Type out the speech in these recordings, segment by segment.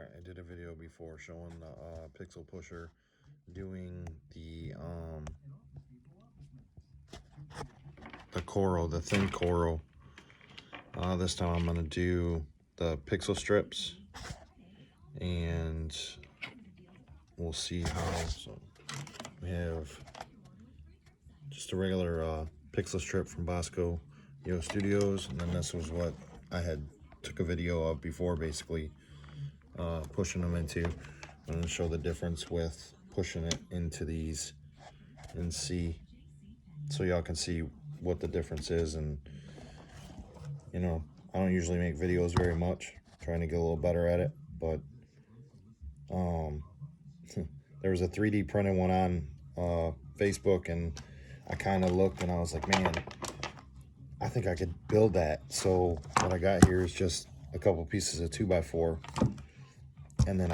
Alright, I did a video before showing the pixel pusher doing the coral, the thin coral. This time I'm gonna do the pixel strips, and we'll see how. So we have just a regular pixel strip from Bosco Yo Studios, and then this was what I had took a video of before, basically pushing them into. I'm going to show the difference with pushing it into these and see, so y'all can see what the difference is. And you know, I don't usually make videos very much, trying to get a little better at it, but there was a 3D printed one on Facebook, and I kind of looked and I was like, man, I think I could build that. So what I got here is just a couple pieces of 2x4, and then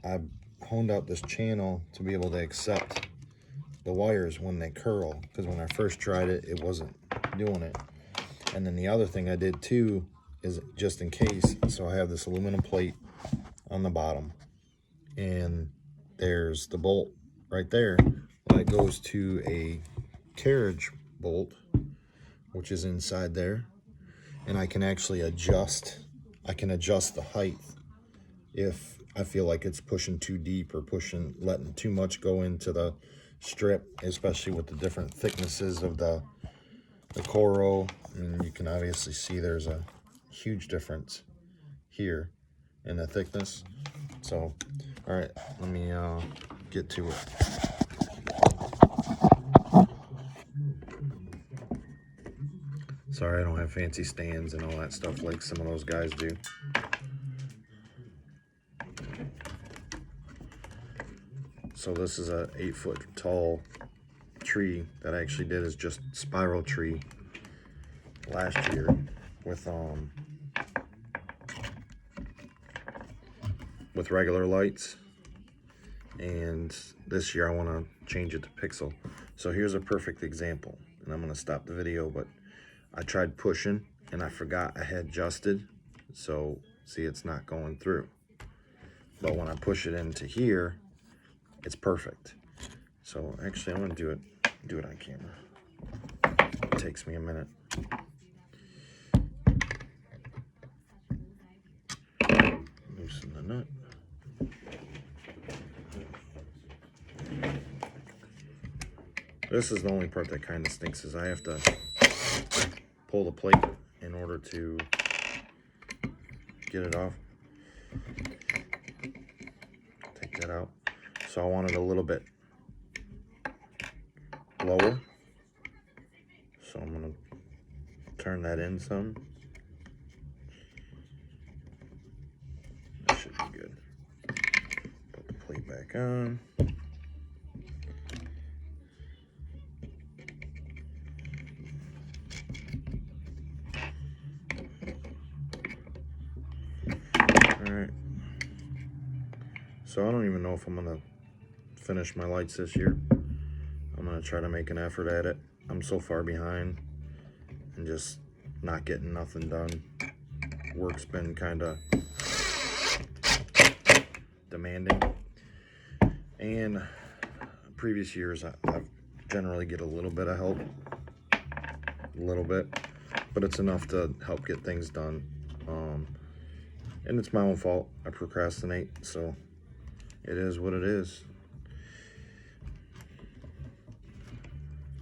I honed out this channel to be able to accept the wires when they curl, because when I first tried it, it wasn't doing it. And then the other thing I did too is, just in case, so I have this aluminum plate on the bottom, and there's the bolt right there. Well, it goes to a carriage bolt, which is inside there, and I can actually adjust. I can adjust the height if I feel like it's pushing too deep or letting too much go into the strip, especially with the different thicknesses of the coral. And you can obviously see there's a huge difference here in the thickness. So, all right, let me get to it. Sorry, I don't have fancy stands and all that stuff like some of those guys do. So this is a 8-foot tall tree that I actually did as just spiral tree last year with regular lights, and this year I want to change it to pixel. So here's a perfect example, and I'm going to stop the video, but I tried pushing and I forgot I had adjusted, so see, it's not going through. But when I push it into here, it's perfect. So actually I'm going to do it on camera. It takes me a minute. Loosen the nut. This is the only part that kind of stinks, is I have to pull the plate in order to get it off. Take that out. So I want it a little bit lower. So I'm going to turn that in some. That should be good. Put the plate back on. Alright. So I don't even know if I'm going to finish my lights this year. I'm going to try to make an effort at it. I'm so far behind and just not getting nothing done. Work's been kind of demanding. And previous years, I generally get a little bit of help. A little bit. But it's enough to help get things done. And it's my own fault. I procrastinate, so it is what it is.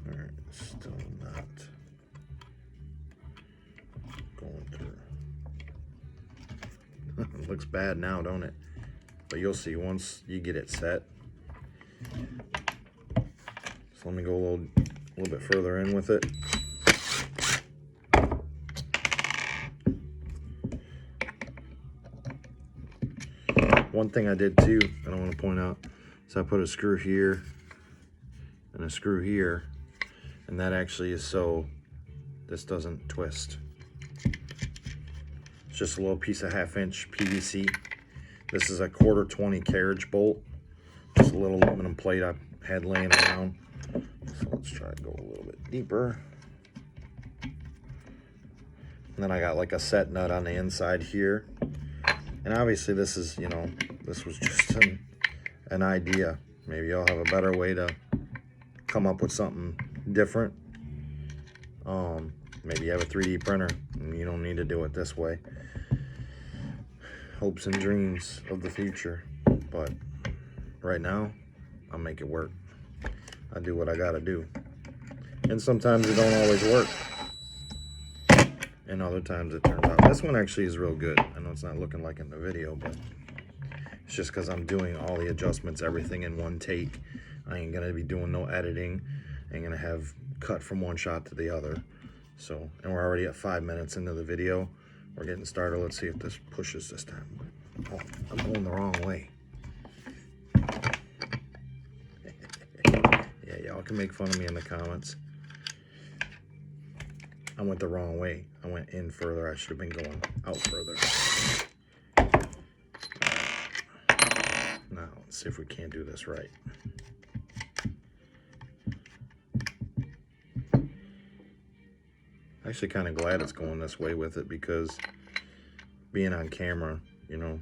Alright, still not going through. It looks bad now, don't it? But you'll see once you get it set. So let me go a little bit further in with it. One thing I did too, that I want to point out, is I put a screw here and a screw here, and that actually is so this doesn't twist. It's just a little piece of 1/2-inch PVC. This is a 1/4-20 carriage bolt, just a little aluminum plate I had laying around. So let's try to go a little bit deeper. And then I got like a set nut on the inside here. And obviously this is, you know, this was just an idea. Maybe y'all have a better way to come up with something different. Maybe you have a 3D printer and you don't need to do it this way. Hopes and dreams of the future. But right now, I'll make it work. I do what I gotta do. And sometimes it don't always work. And other times it turns out. This one actually is real good. I know it's not looking like in the video, but it's just because I'm doing all the adjustments, everything in one take. I ain't gonna be doing no editing. I ain't gonna have cut from one shot to the other. So, and we're already at 5 minutes into the video. We're getting started. Let's see if this pushes this time. Oh, I'm going the wrong way. Yeah, y'all can make fun of me in the comments. I went the wrong way. I went in further. I should have been going out further. Now, let's see if we can't do this right. Actually kind of glad it's going this way with it, because being on camera, you know,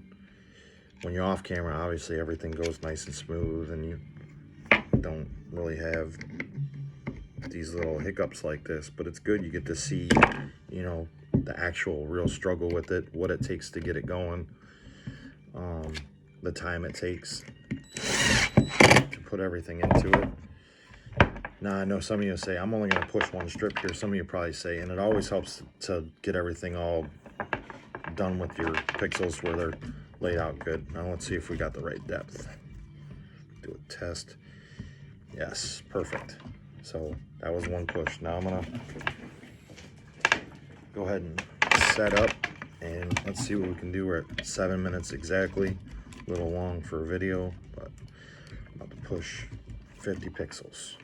when you're off camera, obviously everything goes nice and smooth and you don't really have these little hiccups like this. But it's good, you get to see, you know, the actual real struggle with it, what it takes to get it going, the time it takes to put everything into it. Now, I know some of you say, I'm only going to push one strip here. Some of you probably say, and it always helps to get everything all done with your pixels where they're laid out good. Now, let's see if we got the right depth. Do a test. Yes, perfect. So, that was one push. Now, I'm going to go ahead and set up, and let's see what we can do. We're at 7 minutes exactly. A little long for a video, but I'm about to push 50 pixels.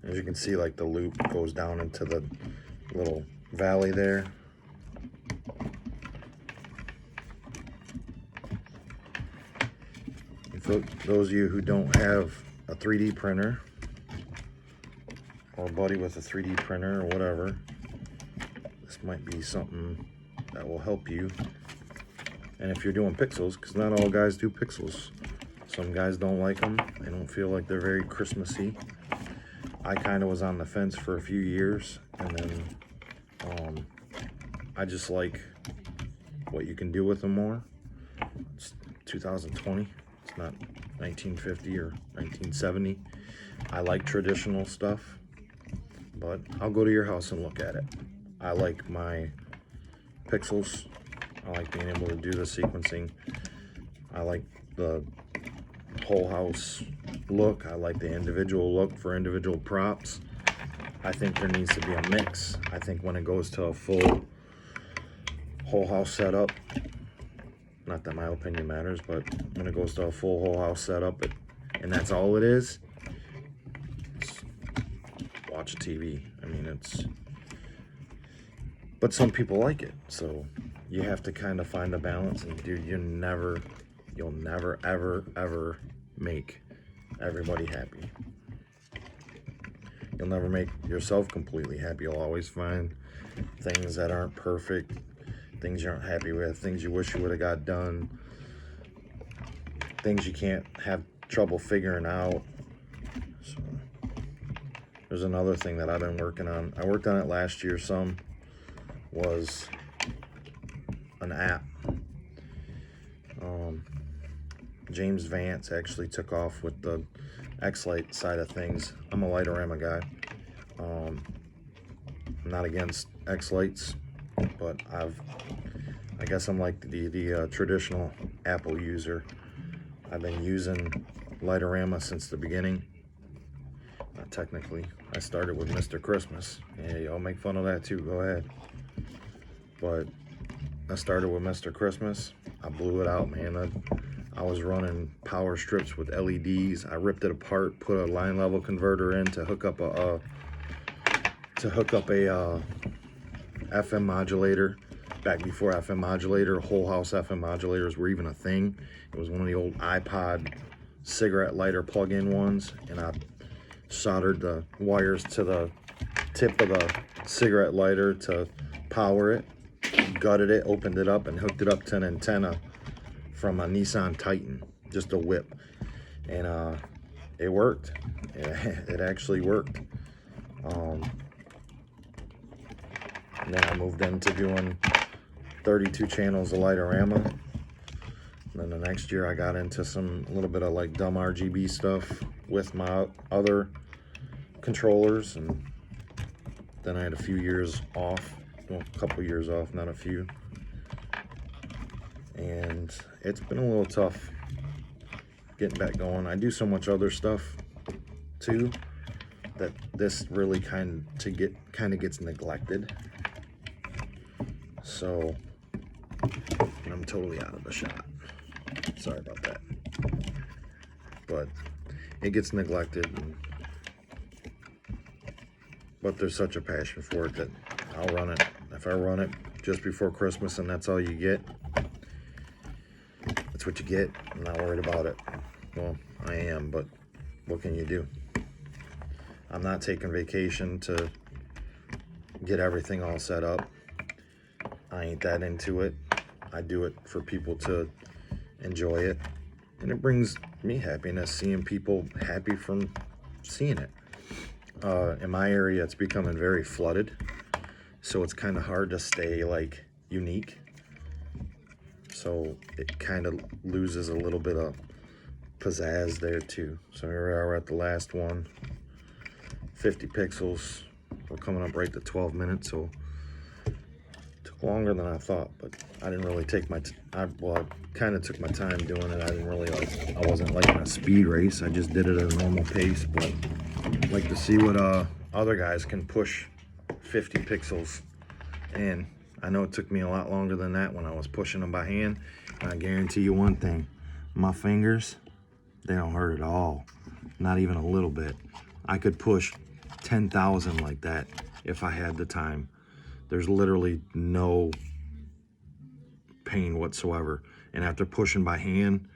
As you can see, like the loop goes down into the little valley there. And for those of you who don't have a 3D printer, or a buddy with a 3D printer or whatever, this might be something that will help you. And if you're doing pixels, because not all guys do pixels. Some guys don't like them. They don't feel like they're very Christmassy. I kind of was on the fence for a few years, and then I just like what you can do with them more. It's 2020. It's not 1950 or 1970. I like traditional stuff, but I'll go to your house and look at it. I like my pixels. I like being able to do the sequencing. I like the whole house look. I like the individual look for individual props. I think there needs to be a mix. I think when it goes to a full whole house setup, not that my opinion matters, but when it goes to a full whole house setup, and that's all it is, watch TV. I mean, but some people like it, so you have to kind of find a balance. And dude, you'll never ever make everybody happy. You'll never make yourself completely happy. You'll always find things that aren't perfect, things you aren't happy with, things you wish you would have got done, things you can't have trouble figuring out. So there's another thing that I've been working on. I worked on it last year some, was an app. James Vance actually took off with the X-Lite side of things. I'm a Lightorama guy. I'm not against X-Lights, but I guess I'm like the traditional Apple user. I've been using Lightorama since the beginning. Not technically. I started with Mr. Christmas. Yeah, y'all make fun of that too, go ahead. But I started with Mr. Christmas. I blew it out, man. I was running power strips with LEDs. I ripped it apart, put a line level converter in to hook up a FM modulator. Back before FM modulator, whole house FM modulators were even a thing. It was one of the old iPod cigarette lighter plug-in ones, and I soldered the wires to the tip of the cigarette lighter to power it, gutted it, opened it up, and hooked it up to an antenna from a Nissan Titan, just a whip. And it worked. It actually worked. And then I moved into doing 32 channels of Lightorama. And then the next year I got into a little bit of like dumb RGB stuff with my other controllers, and then I had a few years off, well, a couple years off, not a few. And it's been a little tough getting back going. I do so much other stuff too that this really kind of gets neglected. So I'm totally out of the shot. Sorry about that. But it gets neglected, but there's such a passion for it that I'll run it. If I run it just before Christmas and that's all you get, that's what you get. I'm not worried about it. Well, I am, but what can you do? I'm not taking vacation to get everything all set up. I ain't that into it. I do it for people to enjoy it, and it brings me happiness seeing people happy from seeing it. In my area, it's becoming very flooded, so it's kind of hard to stay like unique. So it kind of loses a little bit of pizzazz there too. So here we are at the last one, 50 pixels. We're coming up right to 12 minutes, so it took longer than I thought, but I didn't really take my I kind of took my time doing it. I wasn't like in a speed race. I just did it at a normal pace, but I'd like to see what other guys can push 50 pixels in. I know it took me a lot longer than that when I was pushing them by hand, and I guarantee you one thing, my fingers, they don't hurt at all, not even a little bit. I could push 10,000 like that if I had the time. There's literally no pain whatsoever. And after pushing by hand,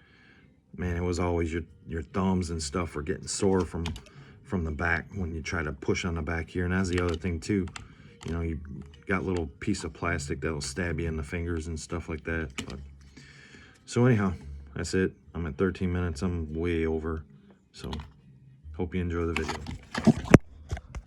man, it was always your thumbs and stuff were getting sore from the back when you try to push on the back here. And that's the other thing too, you know, you got a little piece of plastic that'll stab you in the fingers and stuff like that. But so anyhow, that's it. I'm at 13 minutes. I'm way over. So hope you enjoy the video.